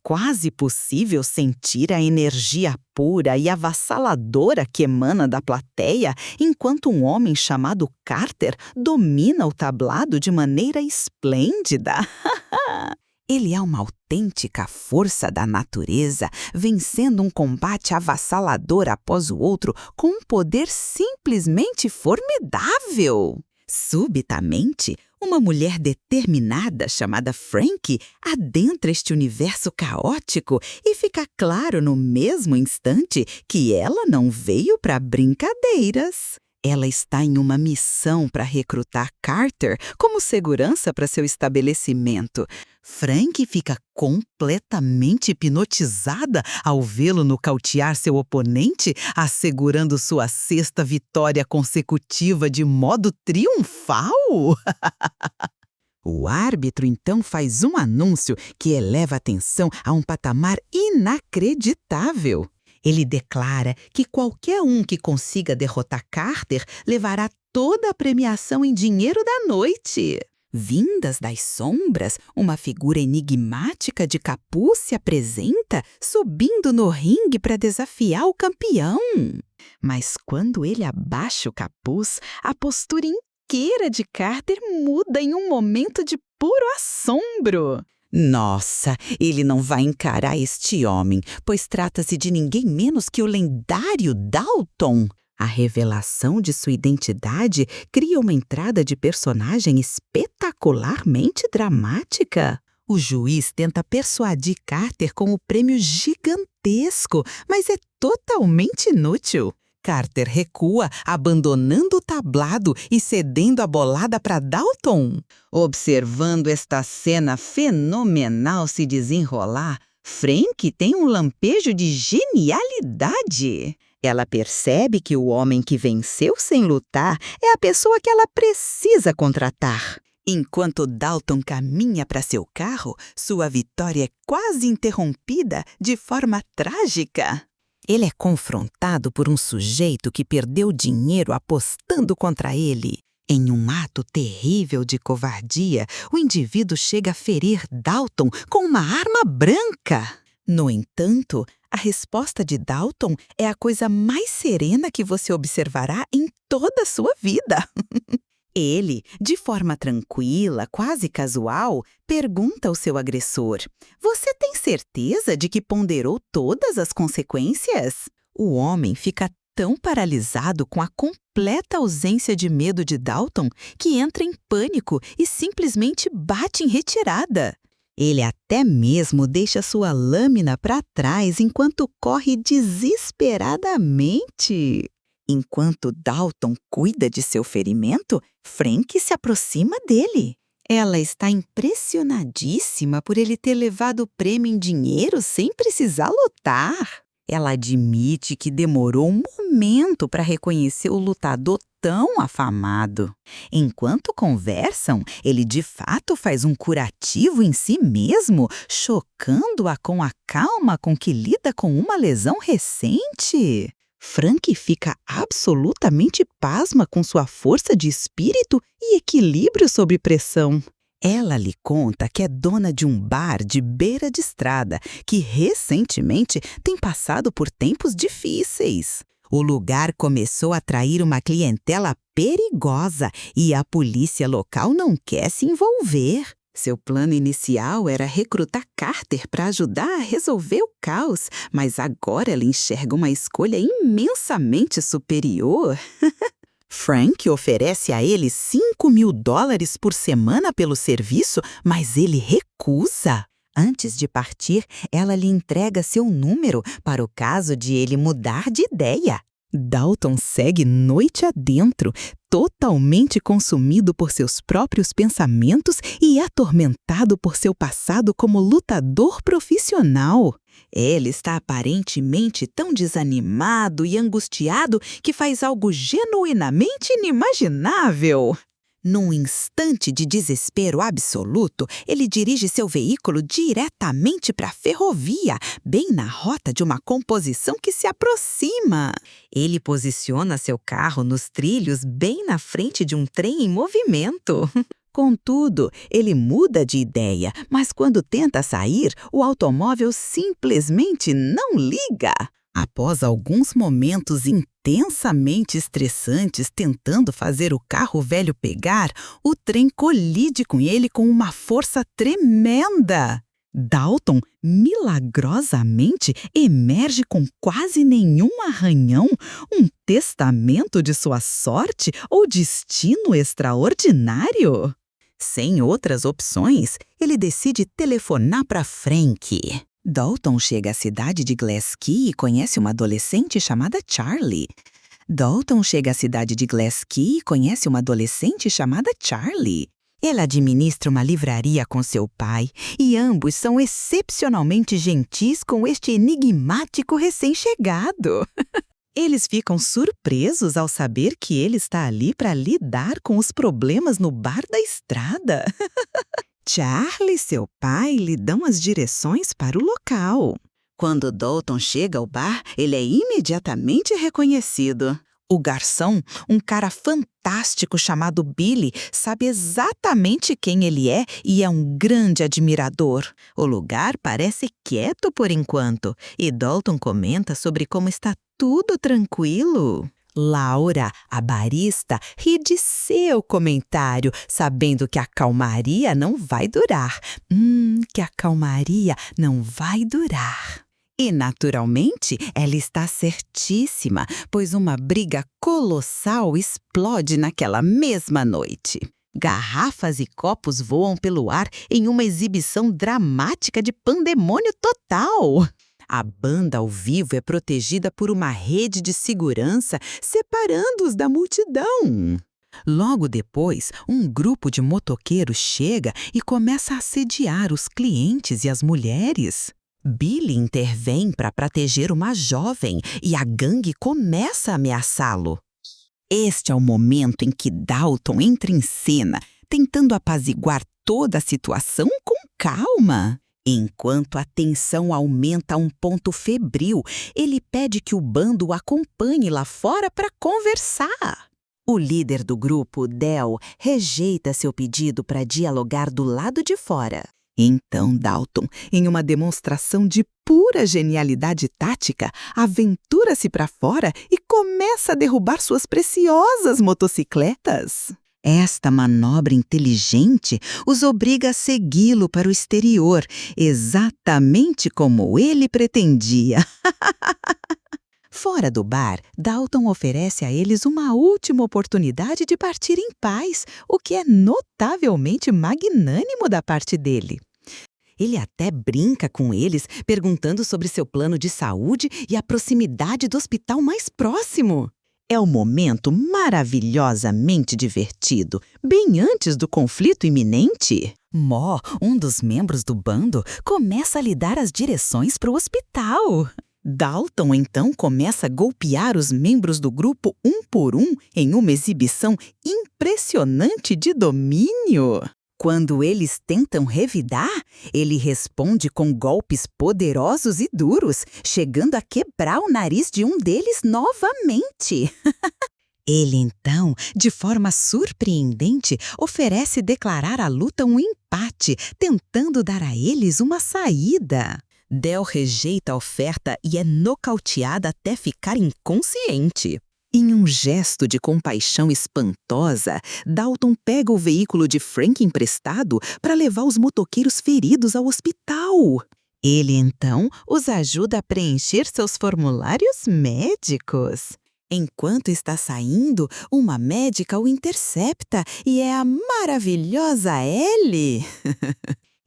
quase possível sentir a energia pura e avassaladora que emana da plateia enquanto um homem chamado Carter domina o tablado de maneira esplêndida. Ele é uma autêntica força da natureza, vencendo um combate avassalador após o outro com um poder simplesmente formidável. Subitamente, uma mulher determinada chamada Frankie adentra este universo caótico e fica claro no mesmo instante que ela não veio para brincadeiras. Ela está em uma missão para recrutar Carter como segurança para seu estabelecimento. Frank fica completamente hipnotizada ao vê-lo nocautear seu oponente, assegurando sua sexta vitória consecutiva de modo triunfal. O árbitro então faz um anúncio que eleva a atenção a um patamar inacreditável. Ele declara que qualquer um que consiga derrotar Carter levará toda a premiação em dinheiro da noite. Vindas das sombras, uma figura enigmática de capuz se apresenta, subindo no ringue para desafiar o campeão. Mas quando ele abaixa o capuz, a postura inteira de Carter muda em um momento de puro assombro. Nossa, ele não vai encarar este homem, pois trata-se de ninguém menos que o lendário Dalton. A revelação de sua identidade cria uma entrada de personagem espetacularmente dramática. O juiz tenta persuadir Carter com o prêmio gigantesco, mas é totalmente inútil. Carter recua, abandonando o tablado e cedendo a bolada para Dalton. Observando esta cena fenomenal se desenrolar, Frank tem um lampejo de genialidade. Ela percebe que o homem que venceu sem lutar é a pessoa que ela precisa contratar. Enquanto Dalton caminha para seu carro, sua vitória é quase interrompida de forma trágica. Ele é confrontado por um sujeito que perdeu dinheiro apostando contra ele. Em um ato terrível de covardia, o indivíduo chega a ferir Dalton com uma arma branca. No entanto, a resposta de Dalton é a coisa mais serena que você observará em toda a sua vida. Ele, de forma tranquila, quase casual, pergunta ao seu agressor: "Você tem certeza de que ponderou todas as consequências?" O homem fica tão paralisado com a completa ausência de medo de Dalton que entra em pânico e simplesmente bate em retirada. Ele até mesmo deixa sua lâmina para trás enquanto corre desesperadamente. Enquanto Dalton cuida de seu ferimento, Frank se aproxima dele. Ela está impressionadíssima por ele ter levado o prêmio em dinheiro sem precisar lutar. Ela admite que demorou um momento para reconhecer o lutador tão afamado. Enquanto conversam, ele de fato faz um curativo em si mesmo, chocando-a com a calma com que lida com uma lesão recente. Frank fica absolutamente pasma com sua força de espírito e equilíbrio sob pressão. Ela lhe conta que é dona de um bar de beira de estrada que recentemente tem passado por tempos difíceis. O lugar começou a atrair uma clientela perigosa e a polícia local não quer se envolver. Seu plano inicial era recrutar Carter para ajudar a resolver o caos, mas agora ela enxerga uma escolha imensamente superior. Frank oferece a ele $5.000 por semana pelo serviço, mas ele recusa. Antes de partir, ela lhe entrega seu número para o caso de ele mudar de ideia. Dalton segue noite adentro, totalmente consumido por seus próprios pensamentos e atormentado por seu passado como lutador profissional. Ele está aparentemente tão desanimado e angustiado que faz algo genuinamente inimaginável. Num instante de desespero absoluto, ele dirige seu veículo diretamente para a ferrovia, bem na rota de uma composição que se aproxima. Ele posiciona seu carro nos trilhos bem na frente de um trem em movimento. Contudo, ele muda de ideia, mas quando tenta sair, o automóvel simplesmente não liga. Após alguns momentos intensamente estressantes tentando fazer o carro velho pegar, o trem colide com ele com uma força tremenda. Dalton, milagrosamente, emerge com quase nenhum arranhão, um testamento de sua sorte ou destino extraordinário. Sem outras opções, ele decide telefonar para Frank. Dalton chega à cidade de Glasgow e conhece uma adolescente chamada Charlie. Ele administra uma livraria com seu pai e ambos são excepcionalmente gentis com este enigmático recém-chegado. Eles ficam surpresos ao saber que ele está ali para lidar com os problemas no bar da estrada. Charlie e seu pai lhe dão as direções para o local. Quando Dalton chega ao bar, ele é imediatamente reconhecido. O garçom, um cara fantástico chamado Billy, sabe exatamente quem ele é e é um grande admirador. O lugar parece quieto por enquanto e Dalton comenta sobre como está tudo tranquilo. Laura, a barista, ri de seu comentário, sabendo que a calmaria não vai durar. E, naturalmente, ela está certíssima, pois uma briga colossal explode naquela mesma noite. Garrafas e copos voam pelo ar em uma exibição dramática de pandemônio total. A banda ao vivo é protegida por uma rede de segurança separando-os da multidão. Logo depois, um grupo de motoqueiros chega e começa a assediar os clientes e as mulheres. Billy intervém para proteger uma jovem e a gangue começa a ameaçá-lo. Este é o momento em que Dalton entra em cena, tentando apaziguar toda a situação com calma. Enquanto a tensão aumenta a um ponto febril, ele pede que o bando o acompanhe lá fora para conversar. O líder do grupo, Del, rejeita seu pedido para dialogar do lado de fora. Então Dalton, em uma demonstração de pura genialidade tática, aventura-se para fora e começa a derrubar suas preciosas motocicletas. Esta manobra inteligente os obriga a segui-lo para o exterior, exatamente como ele pretendia. Fora do bar, Dalton oferece a eles uma última oportunidade de partir em paz, o que é notavelmente magnânimo da parte dele. Ele até brinca com eles, perguntando sobre seu plano de saúde e a proximidade do hospital mais próximo. É um momento maravilhosamente divertido, bem antes do conflito iminente. Mo, um dos membros do bando, começa a lhe dar as direções para o hospital. Dalton, então, começa a golpear os membros do grupo um por um em uma exibição impressionante de domínio. Quando eles tentam revidar, ele responde com golpes poderosos e duros, chegando a quebrar o nariz de um deles novamente. Ele, então, de forma surpreendente, oferece declarar a luta um empate, tentando dar a eles uma saída. Del rejeita a oferta e é nocauteada até ficar inconsciente. Em um gesto de compaixão espantosa, Dalton pega o veículo de Frank emprestado para levar os motoqueiros feridos ao hospital. Ele, então, os ajuda a preencher seus formulários médicos. Enquanto está saindo, uma médica o intercepta e é a maravilhosa Ellie.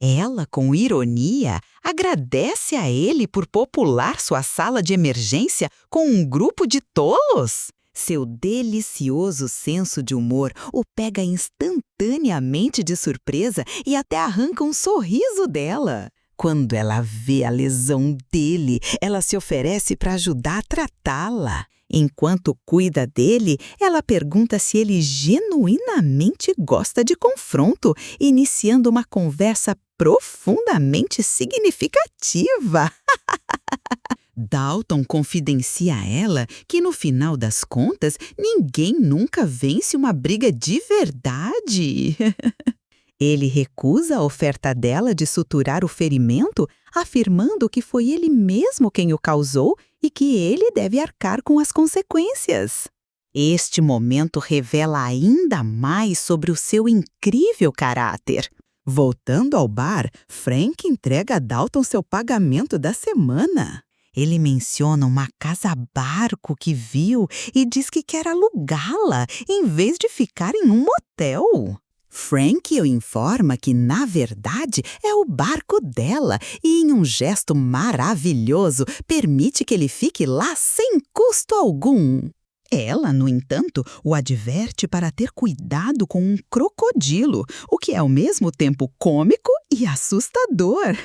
Ela, com ironia, agradece a ele por popular sua sala de emergência com um grupo de tolos. Seu delicioso senso de humor o pega instantaneamente de surpresa e até arranca um sorriso dela. Quando ela vê a lesão dele, ela se oferece para ajudar a tratá-la. Enquanto cuida dele, ela pergunta se ele genuinamente gosta de confronto, iniciando uma conversa profundamente significativa. Dalton confidencia a ela que, no final das contas, ninguém nunca vence uma briga de verdade. Ele recusa a oferta dela de suturar o ferimento, afirmando que foi ele mesmo quem o causou e que ele deve arcar com as consequências. Este momento revela ainda mais sobre o seu incrível caráter. Voltando ao bar, Frank entrega a Dalton seu pagamento da semana. Ele menciona uma casa-barco que viu e diz que quer alugá-la, em vez de ficar em um motel. Frank o informa que, na verdade, é o barco dela e, em um gesto maravilhoso, permite que ele fique lá sem custo algum. Ela, no entanto, o adverte para ter cuidado com um crocodilo, o que é ao mesmo tempo cômico e assustador.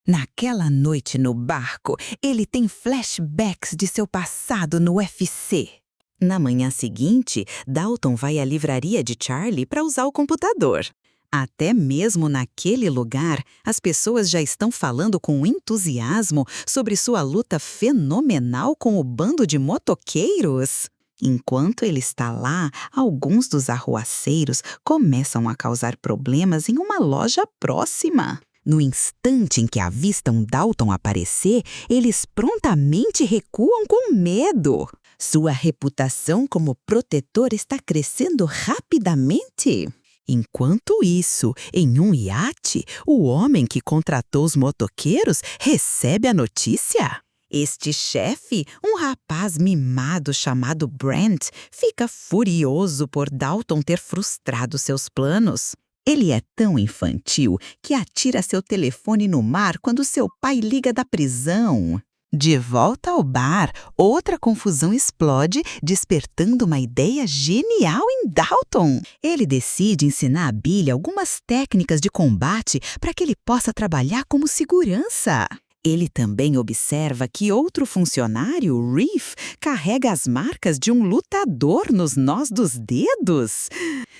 Naquela noite no barco, ele tem flashbacks de seu passado no UFC. Na manhã seguinte, Dalton vai à livraria de Charlie para usar o computador. Até mesmo naquele lugar, as pessoas já estão falando com entusiasmo sobre sua luta fenomenal com o bando de motoqueiros. Enquanto ele está lá, alguns dos arruaceiros começam a causar problemas em uma loja próxima. No instante em que avistam Dalton aparecer, eles prontamente recuam com medo. Sua reputação como protetor está crescendo rapidamente. Enquanto isso, em um iate, o homem que contratou os motoqueiros recebe a notícia. Este chefe, um rapaz mimado chamado Brent, fica furioso por Dalton ter frustrado seus planos. Ele é tão infantil que atira seu telefone no mar quando seu pai liga da prisão. De volta ao bar, outra confusão explode, despertando uma ideia genial em Dalton. Ele decide ensinar a Billy algumas técnicas de combate para que ele possa trabalhar como segurança. Ele também observa que outro funcionário, Reef, carrega as marcas de um lutador nos nós dos dedos.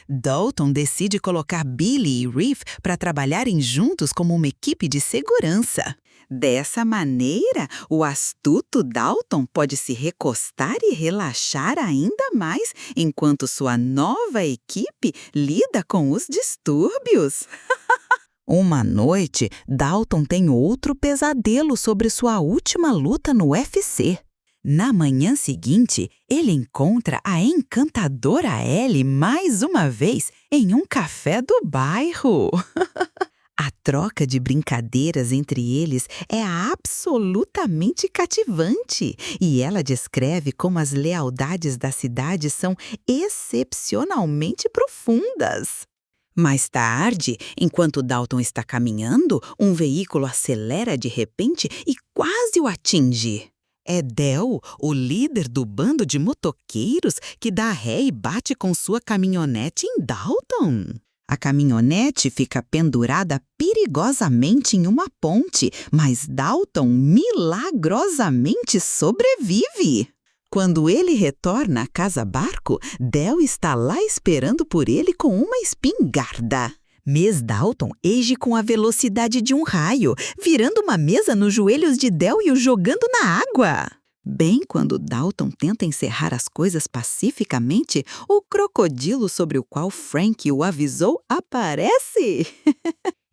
Dalton decide colocar Billy e Reef para trabalharem juntos como uma equipe de segurança. Dessa maneira, o astuto Dalton pode se recostar e relaxar ainda mais enquanto sua nova equipe lida com os distúrbios. Uma noite, Dalton tem outro pesadelo sobre sua última luta no UFC. Na manhã seguinte, ele encontra a encantadora Ellie mais uma vez em um café do bairro. A troca de brincadeiras entre eles é absolutamente cativante e ela descreve como as lealdades da cidade são excepcionalmente profundas. Mais tarde, enquanto Dalton está caminhando, um veículo acelera de repente e quase o atinge. É Del, o líder do bando de motoqueiros, que dá ré e bate com sua caminhonete em Dalton. A caminhonete fica pendurada perigosamente em uma ponte, mas Dalton milagrosamente sobrevive. Quando ele retorna à casa-barco, Del está lá esperando por ele com uma espingarda. Miss Dalton age com a velocidade de um raio, virando uma mesa nos joelhos de Del e o jogando na água. Bem quando Dalton tenta encerrar as coisas pacificamente, o crocodilo sobre o qual Frank o avisou aparece.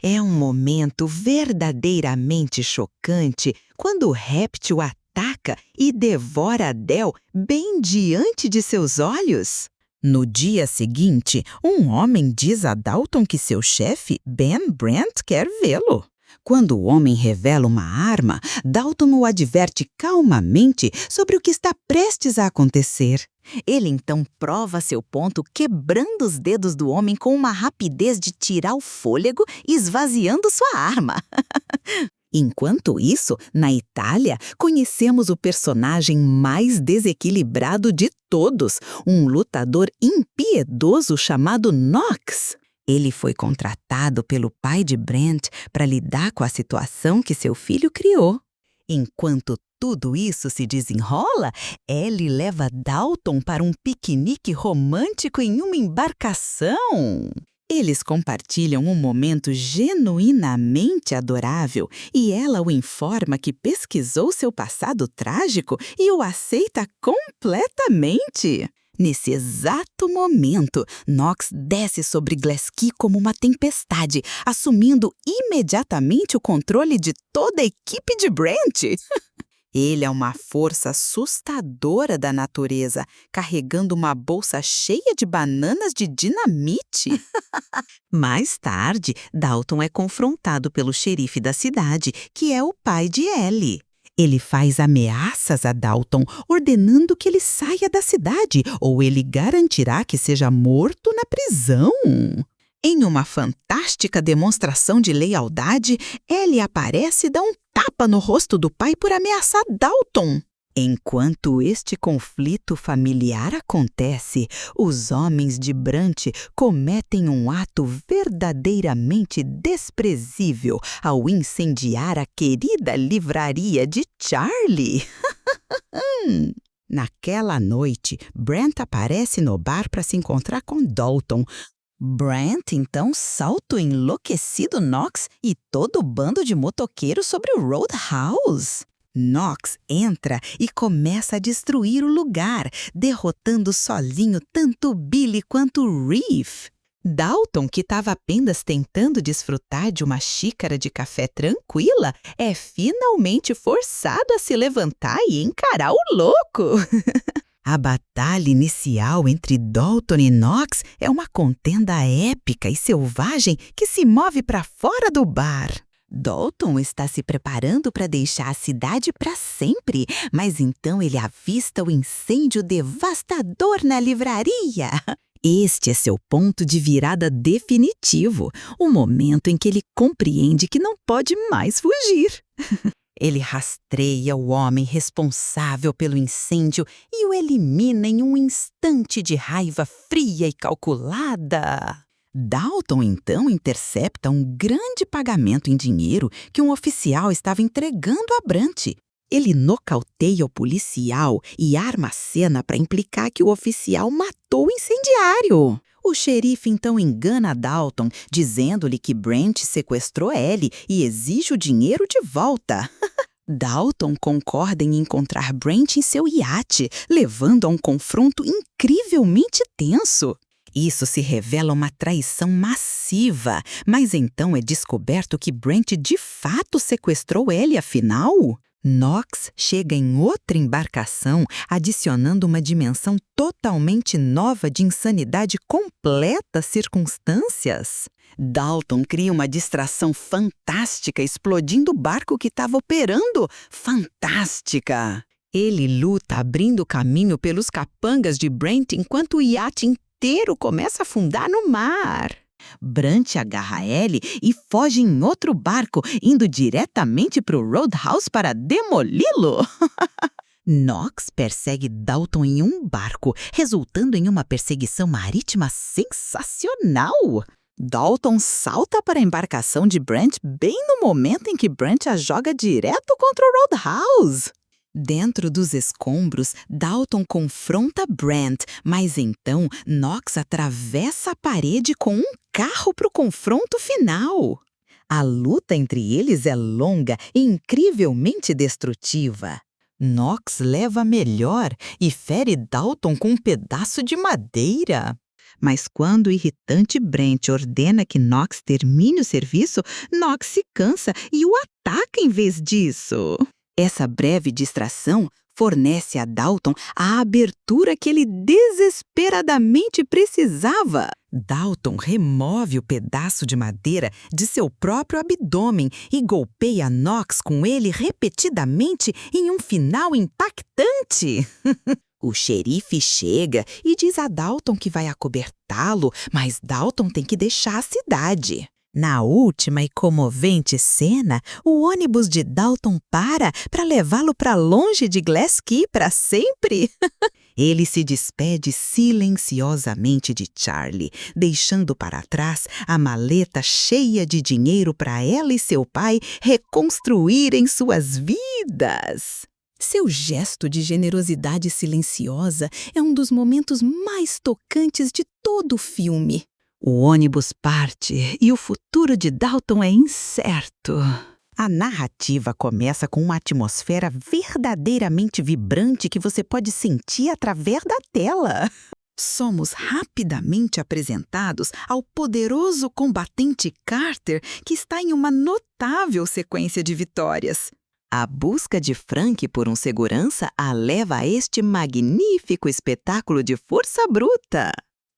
É um momento verdadeiramente chocante quando o réptil ataca e devora Del bem diante de seus olhos. No dia seguinte, um homem diz a Dalton que seu chefe, Ben Brent, quer vê-lo. Quando o homem revela uma arma, Dalton o adverte calmamente sobre o que está prestes a acontecer. Ele então prova seu ponto quebrando os dedos do homem com uma rapidez de tirar o fôlego e esvaziando sua arma. Enquanto isso, na Itália, conhecemos o personagem mais desequilibrado de todos, um lutador impiedoso chamado Knox. Ele foi contratado pelo pai de Brent para lidar com a situação que seu filho criou. Enquanto tudo isso se desenrola, Ellie leva Dalton para um piquenique romântico em uma embarcação. Eles compartilham um momento genuinamente adorável e ela o informa que pesquisou seu passado trágico e o aceita completamente. Nesse exato momento, Knox desce sobre Glassky como uma tempestade, assumindo imediatamente o controle de toda a equipe de Brent. Ele é uma força assustadora da natureza, carregando uma bolsa cheia de bananas de dinamite. Mais tarde, Dalton é confrontado pelo xerife da cidade, que é o pai de Ellie. Ele faz ameaças a Dalton, ordenando que ele saia da cidade, ou ele garantirá que seja morto na prisão. Em uma fantástica demonstração de lealdade, Ellie aparece e dá um tapa no rosto do pai por ameaçar Dalton. Enquanto este conflito familiar acontece, os homens de Brant cometem um ato verdadeiramente desprezível ao incendiar a querida livraria de Charlie. Naquela noite, Brent aparece no bar para se encontrar com Dalton. Brent então salta o enlouquecido Knox e todo o bando de motoqueiros sobre o Roadhouse. Knox entra e começa a destruir o lugar, derrotando sozinho tanto Billy quanto Reef. Dalton, que estava apenas tentando desfrutar de uma xícara de café tranquila, é finalmente forçado a se levantar e encarar o louco. A batalha inicial entre Dalton e Knox é uma contenda épica e selvagem que se move para fora do bar. Dalton está se preparando para deixar a cidade para sempre, mas então ele avista o incêndio devastador na livraria. Este é seu ponto de virada definitivo, o momento em que ele compreende que não pode mais fugir. Ele rastreia o homem responsável pelo incêndio e o elimina em um instante de raiva fria e calculada. Dalton, então, intercepta um grande pagamento em dinheiro que um oficial estava entregando a Brant. Ele nocauteia o policial e arma a cena para implicar que o oficial matou o incendiário. O xerife então engana Dalton, dizendo-lhe que Brent sequestrou Ellie e exige o dinheiro de volta. Dalton concorda em encontrar Brent em seu iate, levando a um confronto incrivelmente tenso. Isso se revela uma traição massiva, mas então é descoberto que Brent de fato sequestrou Ellie afinal. Knox chega em outra embarcação, adicionando uma dimensão totalmente nova de insanidade completa às circunstâncias. Dalton cria uma distração fantástica, explodindo o barco que estava operando. Fantástica! Ele luta abrindo caminho pelos capangas de Brent enquanto o iate inteiro começa a afundar no mar. Brant agarra Ellie e foge em outro barco, indo diretamente para o Roadhouse para demoli-lo. Knox persegue Dalton em um barco, resultando em uma perseguição marítima sensacional. Dalton salta para a embarcação de Brant bem no momento em que Brant a joga direto contra o Roadhouse. Dentro dos escombros, Dalton confronta Brant, mas então Knox atravessa a parede com um carro para o confronto final. A luta entre eles é longa e incrivelmente destrutiva. Knox leva melhor e fere Dalton com um pedaço de madeira. Mas quando o irritante Brent ordena que Knox termine o serviço, Knox se cansa e o ataca em vez disso. Essa breve distração fornece a Dalton a abertura que ele desesperadamente precisava. Dalton remove o pedaço de madeira de seu próprio abdômen e golpeia Knox com ele repetidamente em um final impactante. O xerife chega e diz a Dalton que vai acobertá-lo, mas Dalton tem que deixar a cidade. Na última e comovente cena, o ônibus de Dalton para levá-lo para longe de Glassky para sempre. Ele se despede silenciosamente de Charlie, deixando para trás a maleta cheia de dinheiro para ela e seu pai reconstruírem suas vidas. Seu gesto de generosidade silenciosa é um dos momentos mais tocantes de todo o filme. O ônibus parte e o futuro de Dalton é incerto. A narrativa começa com uma atmosfera verdadeiramente vibrante que você pode sentir através da tela. Somos rapidamente apresentados ao poderoso combatente Carter, que está em uma notável sequência de vitórias. A busca de Frank por um segurança a leva a este magnífico espetáculo de força bruta.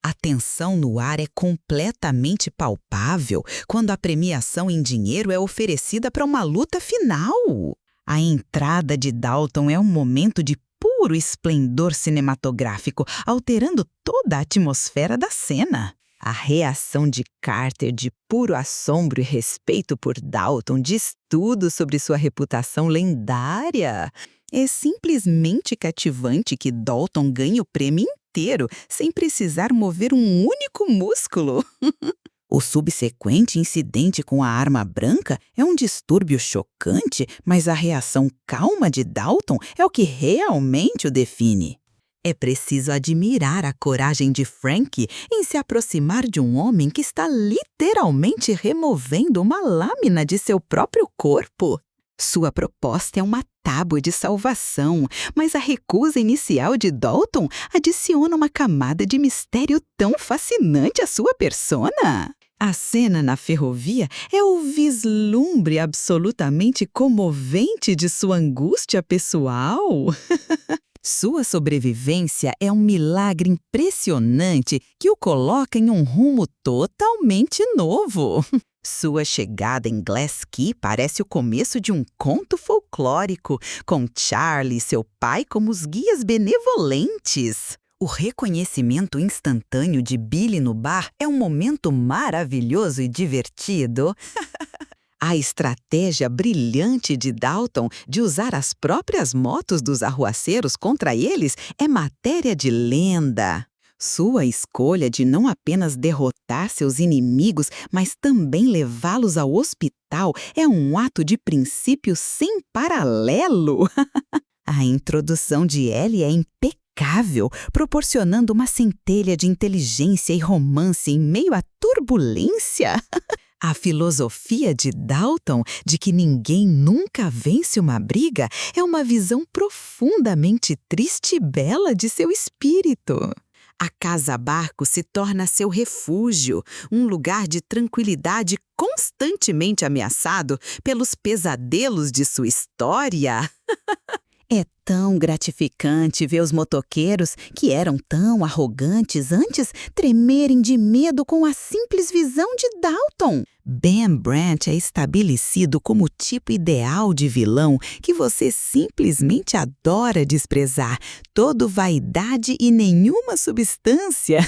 A tensão no ar é completamente palpável quando a premiação em dinheiro é oferecida para uma luta final. A entrada de Dalton é um momento de puro esplendor cinematográfico, alterando toda a atmosfera da cena. A reação de Carter de puro assombro e respeito por Dalton diz tudo sobre sua reputação lendária. É simplesmente cativante que Dalton ganhe o prêmio inteiro sem precisar mover um único músculo. O subsequente incidente com a arma branca é um distúrbio chocante, mas a reação calma de Dalton é o que realmente o define. É preciso admirar a coragem de Frank em se aproximar de um homem que está literalmente removendo uma lâmina de seu próprio corpo. Sua proposta é uma tábua de salvação, mas a recusa inicial de Dalton adiciona uma camada de mistério tão fascinante à sua persona. A cena na ferrovia é o vislumbre absolutamente comovente de sua angústia pessoal. Sua sobrevivência é um milagre impressionante que o coloca em um rumo totalmente novo. Sua chegada em Glass Key parece o começo de um conto folclórico, com Charlie e seu pai como os guias benevolentes. O reconhecimento instantâneo de Billy no bar é um momento maravilhoso e divertido. A estratégia brilhante de Dalton de usar as próprias motos dos arruaceiros contra eles é matéria de lenda. Sua escolha de não apenas derrotar seus inimigos, mas também levá-los ao hospital é um ato de princípio sem paralelo. A introdução de Ellie é impecável, proporcionando uma centelha de inteligência e romance em meio à turbulência. A filosofia de Dalton de que ninguém nunca vence uma briga é uma visão profundamente triste e bela de seu espírito. A casa-barco se torna seu refúgio, um lugar de tranquilidade constantemente ameaçado pelos pesadelos de sua história. É tão gratificante ver os motoqueiros, que eram tão arrogantes antes, tremerem de medo com a simples visão de Dalton. Ben Branch é estabelecido como o tipo ideal de vilão que você simplesmente adora desprezar, todo vaidade e nenhuma substância.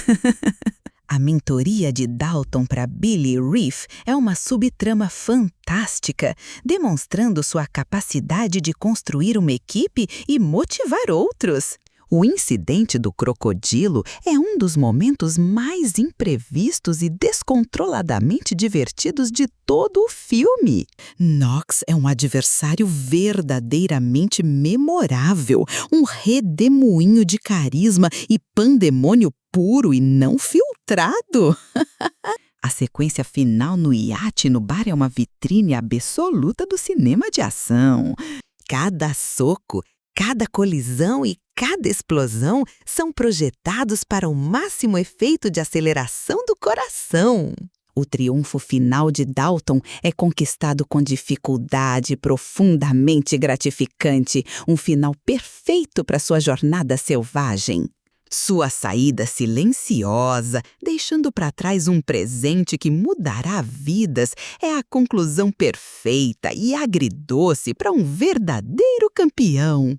A mentoria de Dalton para Billy Reef é uma subtrama fantástica, demonstrando sua capacidade de construir uma equipe e motivar outros. O incidente do crocodilo é um dos momentos mais imprevistos e descontroladamente divertidos de todo o filme. Knox é um adversário verdadeiramente memorável, um redemoinho de carisma e pandemônio puro e não filtrado. A sequência final no iate no bar é uma vitrine absoluta do cinema de ação. Cada soco, cada colisão e cada explosão são projetados para o máximo efeito de aceleração do coração. O triunfo final de Dalton é conquistado com dificuldade profundamente gratificante, um final perfeito para sua jornada selvagem. Sua saída silenciosa, deixando para trás um presente que mudará vidas, é a conclusão perfeita e agridoce para um verdadeiro campeão.